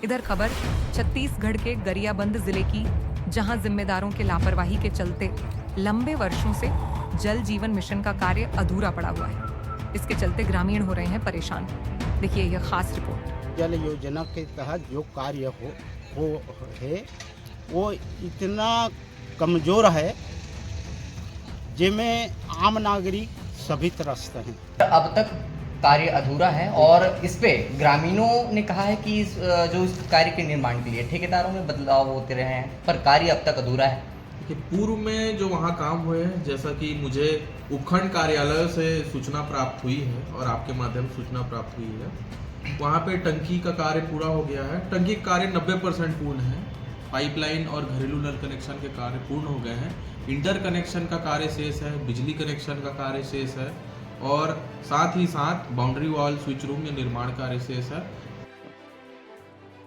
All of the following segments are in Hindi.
इधर खबर छत्तीसगढ़ के गरियाबंद जिले की, जहां जिम्मेदारों के लापरवाही के चलते लंबे वर्षों से जल जीवन मिशन का कार्य अधूरा पड़ा हुआ है। इसके चलते ग्रामीण हो रहे हैं परेशान। देखिए यह खास रिपोर्ट। जल योजना के तहत जो कार्य हो है वो इतना कमज़ोर है जिसमें आम नागरिक सभी त्रस्त हैं। अब तक कार्य अधूरा है और इस पे ग्रामीणों ने कहा है कि इस कार्य के निर्माण के लिए ठेकेदारों में बदलाव होते रहे हैं, पर कार्य अब तक अधूरा है। कि पूर्व में जो वहाँ काम हुए हैं, जैसा कि मुझे उपखंड कार्यालय से सूचना प्राप्त हुई है और आपके माध्यम से सूचना प्राप्त हुई है, वहाँ पे टंकी का कार्य पूरा हो गया है। टंकी का कार्य 90% पूर्ण है। पाइपलाइन और घरेलू नल कनेक्शन के कार्य पूर्ण हो गए हैं। इंटर कनेक्शन का कार्य शेष है, बिजली कनेक्शन का कार्य शेष है और साथ ही साथ बाउंड्री वॉल, स्विच रूम या निर्माण कार्य शेष है।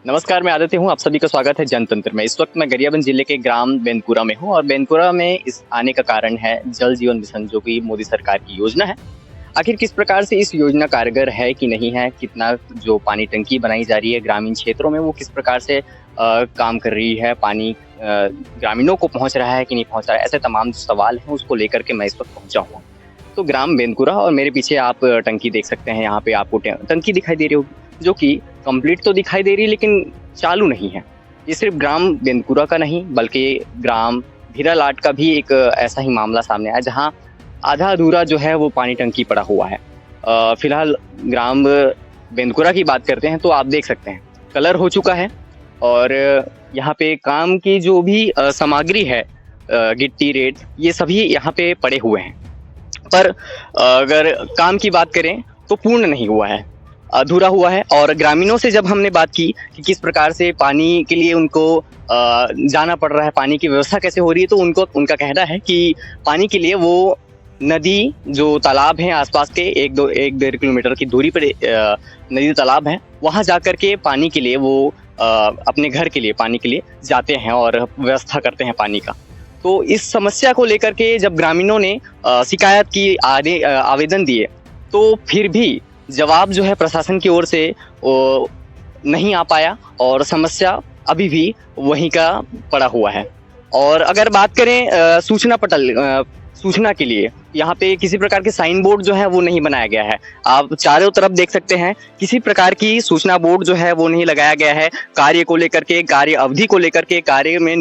नमस्कार, मैं आदित्य हूँ। आप सभी का स्वागत है जनतंत्र में। इस वक्त मैं गरियाबंद जिले के ग्राम बेनपुरा में हूँ और बेनपुरा में इस आने का कारण है जल जीवन मिशन, जो कि मोदी सरकार की योजना है। आखिर किस प्रकार से इस योजना कारगर है कि नहीं है, कितना जो पानी टंकी बनाई जा रही है ग्रामीण क्षेत्रों में वो किस प्रकार से काम कर रही है, पानी ग्रामीणों को पहुँच रहा है कि नहीं पहुँच रहा है, ऐसे तमाम जो सवाल हैं उसको लेकर के मैं इस वक्त पहुँचा हूँ। तो ग्राम बेनपुरा और मेरे पीछे आप टंकी देख सकते हैं। यहाँ पे आपको टंकी दिखाई दे रही होगी, जो कि कंप्लीट तो दिखाई दे रही है लेकिन चालू नहीं है। ये सिर्फ ग्राम बेनपुरा का नहीं बल्कि ग्राम भीरालाट का भी एक ऐसा ही मामला सामने आया, जहां आधा अधूरा जो है वो पानी टंकी पड़ा हुआ है। फिलहाल ग्राम बेनपुरा की बात करते हैं तो आप देख सकते हैं कलर हो चुका है और यहाँ पे काम की जो भी सामग्री है, गिट्टी, रेत, ये सभी यहाँ पे पड़े हुए हैं। पर अगर काम की बात करें तो पूर्ण नहीं हुआ है, अधूरा हुआ है। और ग्रामीणों से जब हमने बात की कि किस प्रकार से पानी के लिए उनको जाना पड़ रहा है, पानी की व्यवस्था कैसे हो रही है, तो उनका कहना है कि पानी के लिए वो नदी, जो तालाब हैं आसपास के 1-1.5 किलोमीटर की दूरी पर नदी तालाब है, वहाँ जाकर के पानी के लिए वो अपने घर के लिए पानी के लिए जाते हैं और व्यवस्था करते हैं पानी का। तो इस समस्या को लेकर के जब ग्रामीणों ने शिकायत की, आवेदन दिए, तो फिर भी जवाब जो है प्रशासन की ओर से नहीं आ पाया और समस्या अभी भी वहीं का पड़ा हुआ है। और अगर बात करें सूचना के लिए, यहाँ पे किसी प्रकार के साइन बोर्ड जो है वो नहीं बनाया गया है। आप चारों तरफ देख सकते हैं, किसी प्रकार की सूचना बोर्ड जो है वो नहीं लगाया गया है। कार्य को लेकर के, कार्य अवधि को लेकर के, कार्य में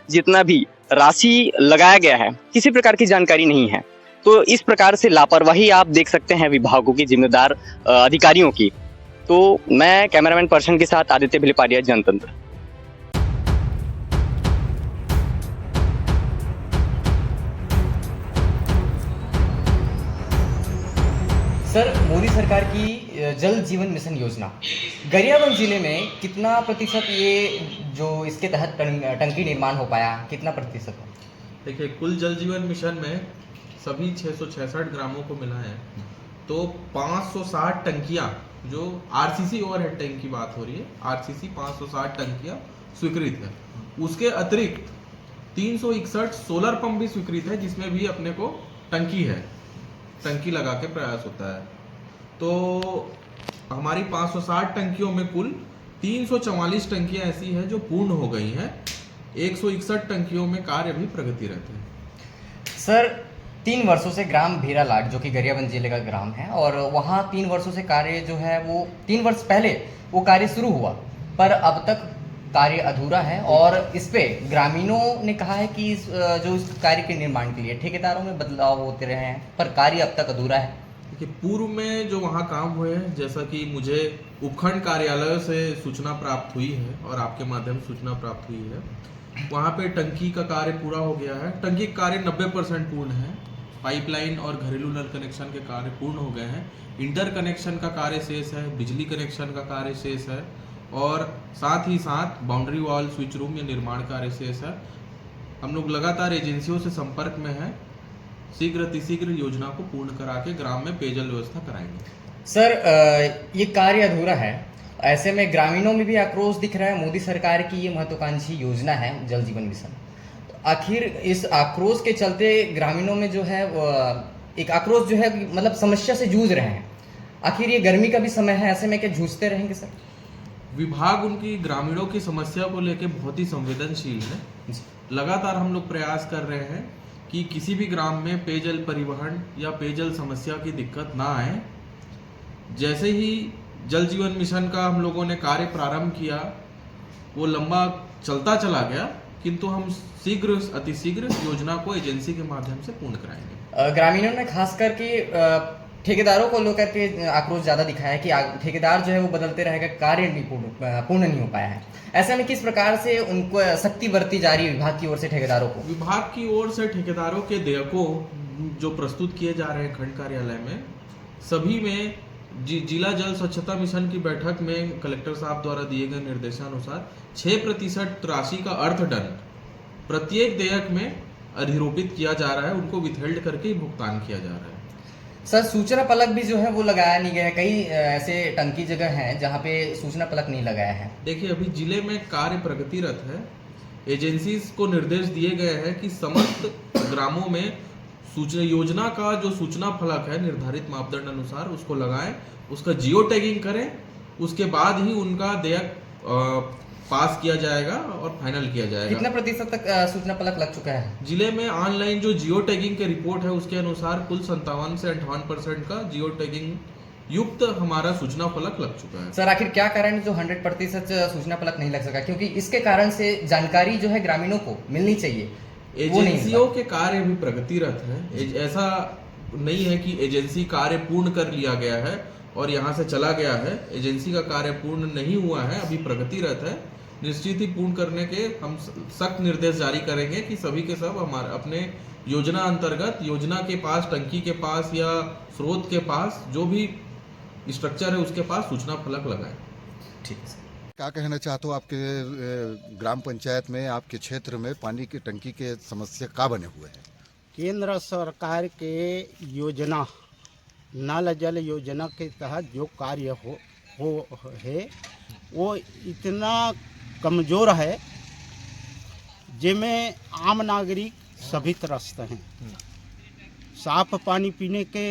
जितना भी राशि लगाया गया है, किसी प्रकार की जानकारी नहीं है। तो इस प्रकार से लापरवाही आप देख सकते हैं विभागों की, जिम्मेदार अधिकारियों की। तो मैं कैमरामैन पर्सन के साथ आदित्य भिलपारिया, जनतंत्र। सर, मोदी सरकार की जल जीवन मिशन योजना गरियाबंद जिले में कितना प्रतिशत ये जो इसके तहत टंकी निर्माण हो पाया, कितना प्रतिशत है? देखिए, कुल जल जीवन मिशन में सभी 666 ग्रामों को मिला है, तो 560 टंकियां, जो आरसीसी ओवरहेड टैंक की बात हो रही है, आरसीसी 560 टंकियां स्वीकृत है। उसके अतिरिक्त 361 सोलर पंप भी स्वीकृत है, जिसमें भी अपने को टंकी है, टंकी लगा के प्रयास होता है। तो हमारी 560 टंकियों में कुल 344 टंकियां ऐसी हैं जो पूर्ण हो गई हैं। 161 टंकियों में कार्य अभी प्रगतिरत है। सर, 3 वर्षों से ग्राम भीरालाट, जो कि गरियाबंद जिले का ग्राम है, और वहाँ 3 वर्षों से कार्य जो है वो 3 वर्ष पहले वो कार्य शुरू हुआ, पर अब तक कार्य अधूरा है। और इस पे ग्रामीणों ने कहा है कि इस कार्य के निर्माण के लिए ठेकेदारों में बदलाव होते रहे हैं, पर कार्य अब तक अधूरा है। देखिए, पूर्व में जो वहाँ काम हुए हैं, जैसा कि मुझे उपखंड कार्यालय से सूचना प्राप्त हुई है और आपके माध्यम से सूचना प्राप्त हुई है, वहाँ पे टंकी का कार्य पूरा हो गया है। टंकी का कार्य 90% पूर्ण है। पाइपलाइन और घरेलू नल कनेक्शन के कार्य पूर्ण हो गए हैं। इंटर कनेक्शन का कार्य शेष है, बिजली कनेक्शन का कार्य शेष है और साथ ही साथ बाउंड्री वॉल, स्विच रूम या निर्माण कार्य शेष है। हम लोग लगातार एजेंसियों से संपर्क में हैं, शीघ्र अतिशीघ्र योजना को पूर्ण करा के ग्राम में पेयजल व्यवस्था कराएंगे। सर, ये कार्य अधूरा है, ऐसे में ग्रामीणों में भी आक्रोश दिख रहा है। मोदी सरकार की ये महत्वाकांक्षी योजना है जल जीवन मिशन, आखिर इस आक्रोश के चलते ग्रामीणों में जो है एक आक्रोश जो है, मतलब समस्या से जूझ रहे हैं। आखिर ये गर्मी का भी समय है, ऐसे में क्या जूझते रहेंगे सर? विभाग उनकी ग्रामीणों की समस्या को लेकर बहुत ही संवेदनशील है। लगातार हम लोग प्रयास कर रहे हैं कि किसी भी ग्राम में पेयजल परिवहन या पेयजल समस्या की दिक्कत ना आए। जैसे ही जल जीवन मिशन का हम लोगों ने कार्य प्रारंभ किया, वो लंबा चलता चला गया, किंतु हम अतिशीघ्र योजना को एजेंसी के माध्यम से पूर्ण कराएंगे। ग्रामीणों ने खास करके ठेकेदारों को लेकर के आक्रोश ज्यादा दिखाया है कि ठेकेदार जो है वो बदलते रहेगा, कार्य नहीं पूर्ण नहीं हो पाया है। ऐसे में किस प्रकार से उनको सख्ती बरती जा रही है विभाग की ओर से ठेकेदारों को? विभाग की ओर से ठेकेदारों के देयकों जो प्रस्तुत किए जा रहे हैं खंड कार्यालय में, सभी में जिला जल स्वच्छता मिशन की बैठक में कलेक्टर साहब द्वारा दिए गए निर्देशानुसार 6% राशि का अर्थदंड प्रत्येक देयक में अधिरोपित किया जा रहा है। उनको विथहेल्ड करके ही भुगतान किया जा रहा है। सर, सूचना पलक भी जो है वो लगाया नहीं गया है। कई ऐसे टंकी जगह हैं जहाँ पे सूचना पलक नहीं लगाया है। देखिए, अभी जिले में कार्य प्रगतिरत है। एजेंसी को निर्देश दिए गए हैं कि समस्त ग्रामों में सूचना योजना का जो सूचना फलक है निर्धारित मापदंड अनुसार उसको लगाएं, उसका जियो टैगिंग करें, उसके बाद ही उनका देयक पास किया जाएगा और फाइनल किया जाएगा। कितना प्रतिशत तक सूचना पलक लग चुका है? जिले में ऑनलाइन जो जियो टैगिंग के रिपोर्ट है उसके अनुसार कुल 57 से 58% का जियो टैगिंग युक्त हमारा सूचना फलक लग चुका है। सर, आखिर क्या कारण जो 100% सूचना फलक नहीं लग सका? क्योंकि इसके कारण से जानकारी जो है ग्रामीणों को मिलनी चाहिए, एजेंसियों के कार्य अभी प्रगतिरत है। ऐसा नहीं है कि एजेंसी कार्य पूर्ण कर लिया गया है और यहाँ से चला गया है। एजेंसी का कार्य पूर्ण नहीं हुआ है, अभी प्रगतिरत है। निश्चित ही पूर्ण करने के हम सख्त निर्देश जारी करेंगे कि सभी के सब हमारे अपने योजना अंतर्गत योजना के पास, टंकी के पास या स्रोत के पास जो भी स्ट्रक्चर है उसके पास सूचना फलक लगाएं। ठीक है। क्या कहना चाहते हो? आपके ग्राम पंचायत में, आपके क्षेत्र में पानी की टंकी के समस्या का बने हुए हैं? केंद्र सरकार के योजना नल जल योजना के तहत जो कार्य हो है वो इतना कमज़ोर है जिसमें आम नागरिक सभी त्रस्त हैं। साफ पानी पीने के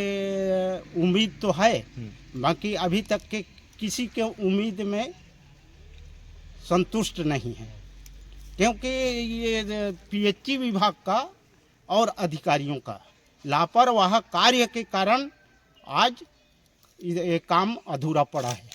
उम्मीद तो है, बाकी अभी तक के किसी के उम्मीद में संतुष्ट नहीं है, क्योंकि ये पीएचई विभाग का और अधिकारियों का लापरवाह कार्य के कारण आज ये काम अधूरा पड़ा है।